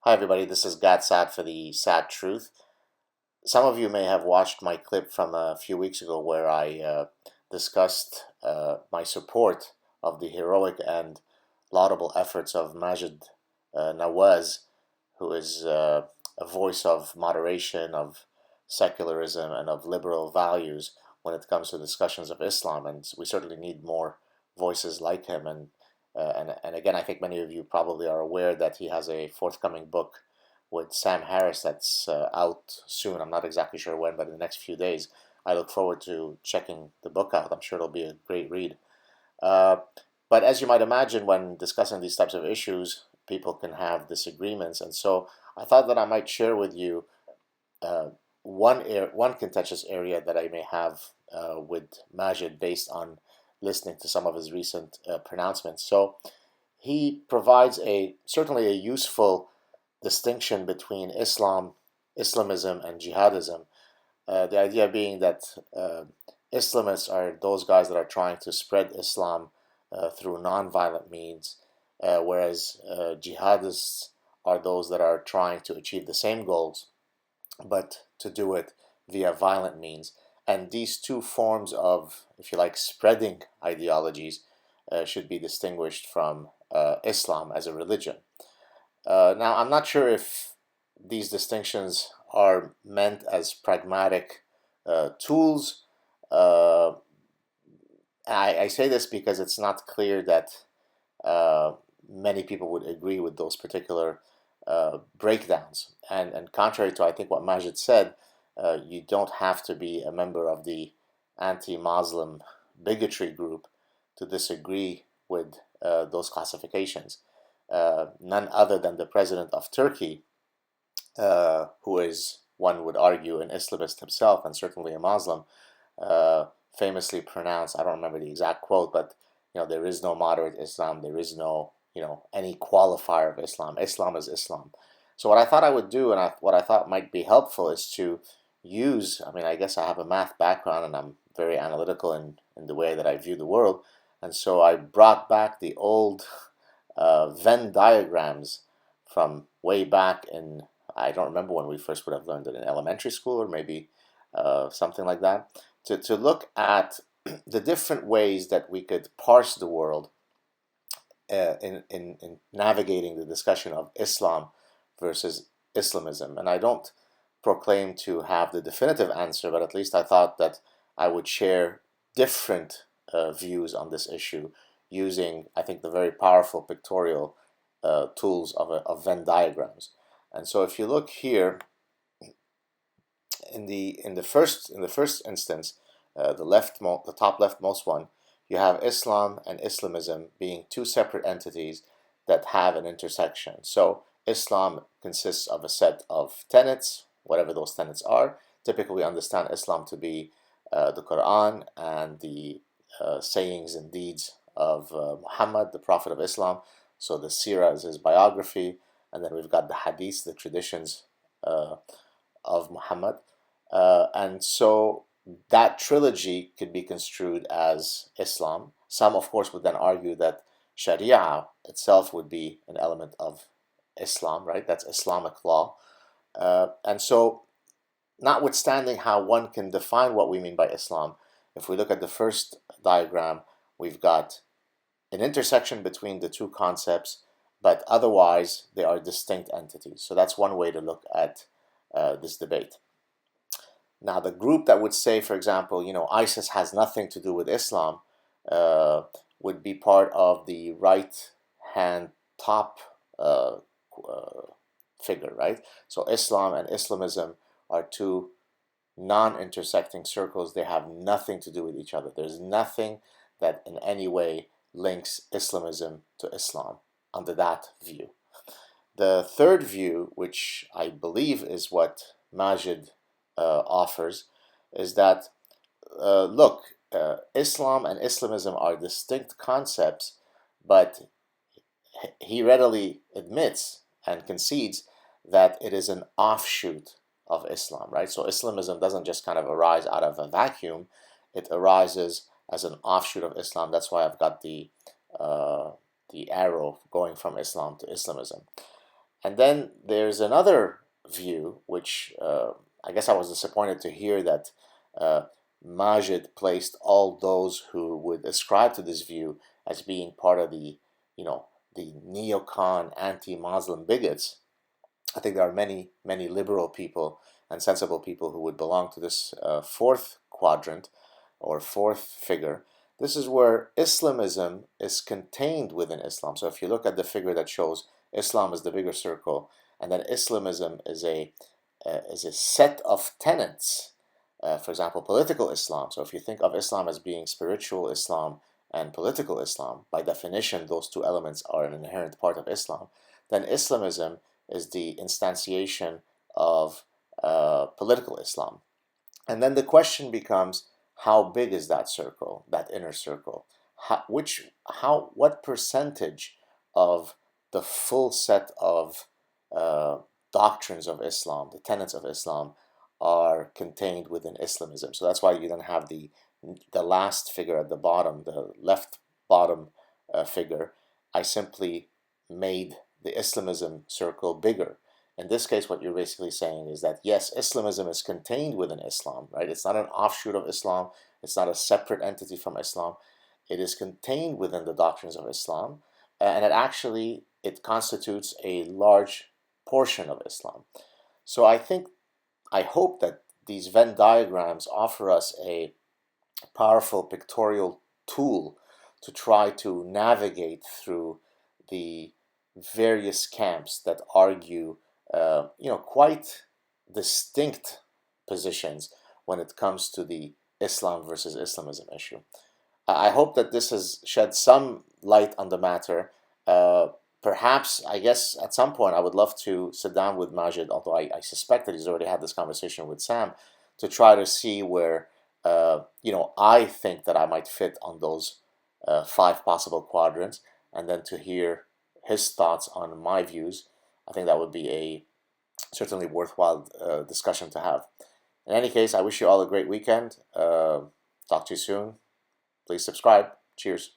Hi everybody, this is Saad for the Sad Truth. Some of you may have watched my clip from a few weeks ago where I discussed my support of the heroic and laudable efforts of Majid Nawaz, who is a voice of moderation, of secularism, and of liberal values when it comes to discussions of Islam. And we certainly need more voices like him. And again, I think many of you probably are aware that he has a forthcoming book with Sam Harris that's out soon. I'm not exactly sure when, but in the next few days. I look forward to checking the book out. I'm sure it'll be a great read. Uh, but as you might imagine, when discussing these types of issues, people can have disagreements. And so I thought that I might share with you uh, one contentious area that I may have with Majid based on listening to some of his recent pronouncements. So he provides a certainly a useful distinction between Islamism, and jihadism. The idea being that Islamists are those guys that are trying to spread Islam through non-violent means, whereas jihadists are those that are trying to achieve the same goals, but to do it via violent means. And these two forms of, if you like, spreading ideologies should be distinguished from Islam as a religion. Now, I'm not sure if these distinctions are meant as pragmatic tools. Uh, I say this because it's not clear that uh, many people would agree with those particular breakdowns. And contrary to, I think, what Majid said, you don't have to be a member of the anti-Muslim bigotry group to disagree with those classifications. None other than the president of Turkey, who is, one would argue, an Islamist himself and certainly a Muslim, uh, famously pronounced, I don't remember the exact quote, but there is no moderate Islam, there is no any qualifier of Islam. Islam is Islam. So what I thought I would do, and what I thought might be helpful, is to use. I mean, I guess I have a math background, and I'm very analytical in the way that I view the world, and so I brought back the old Venn diagrams from way back in. I don't remember when we first would have learned it in elementary school, or maybe something like that, to look at the different ways that we could parse the world in navigating the discussion of Islam versus Islamism. And I don't proclaim to have the definitive answer, but at least I thought that I would share different views on this issue using, I think, the very powerful pictorial tools of Venn diagrams. And so if you look here in the first instance, the top leftmost one, you have Islam and Islamism being two separate entities that have an intersection. So Islam consists of a set of tenets, whatever those tenets are. Typically, we understand Islam to be the Qur'an and the sayings and deeds of Muhammad, the Prophet of Islam. So the Sirah is his biography, and then we've got the Hadiths, the traditions uh, of Muhammad. And so that trilogy could be construed as Islam. Some, of course, would then argue that Sharia itself would be an element of Islam, right? That's Islamic law. And so, notwithstanding how one can define what we mean by Islam, if we look at the first diagram, we've got an intersection between the two concepts, but otherwise they are distinct entities. So that's one way to look at this debate. Now, the group that would say, for example, ISIS has nothing to do with Islam, uh, would be part of the right hand top uh, figure, right? So Islam and Islamism are two non-intersecting circles. They have nothing to do with each other. There's nothing that in any way links Islamism to Islam under that view. The third view, which I believe is what Majid offers, is that look, Islam and Islamism are distinct concepts, but he readily admits and concedes that it is an offshoot of Islam, right? So Islamism doesn't just kind of arise out of a vacuum; it arises as an offshoot of Islam. That's why I've got the arrow going from Islam to Islamism. And then there's another view, which I guess I was disappointed to hear that Majid placed all those who would ascribe to this view as being part of the, the neocon anti-Muslim bigots. I think there are many, many liberal people and sensible people who would belong to this fourth quadrant or fourth figure. This is where Islamism is contained within Islam. So if you look at the figure that shows Islam is the bigger circle, and then Islamism is a set of tenets. For example, political Islam. So if you think of Islam as being spiritual Islam and political Islam, by definition, those two elements are an inherent part of Islam. Then Islamism is the instantiation of political Islam. And then the question becomes, how big is that circle, that inner circle? What percentage of the full set of doctrines of Islam, the tenets of Islam, are contained within Islamism? So that's why you don't have the last figure at the bottom, the left bottom figure. I simply made the Islamism circle bigger. In this case, what you're basically saying is that yes, Islamism is contained within Islam, right? It's not an offshoot of Islam. It's not a separate entity from Islam. It is contained within the doctrines of Islam, and it constitutes a large portion of Islam. So I hope that these Venn diagrams offer us a powerful pictorial tool to try to navigate through the various camps that argue, quite distinct positions when it comes to the Islam versus Islamism issue. I hope that this has shed some light on the matter. Perhaps, I guess, at some point, I would love to sit down with Majid, although I suspect that he's already had this conversation with Sam, to try to see where, I think that I might fit on those 5 possible quadrants, and then to hear his thoughts on my views. I think that would be a certainly worthwhile discussion to have. In any case, I wish you all a great weekend. Talk to you soon. Please subscribe. Cheers.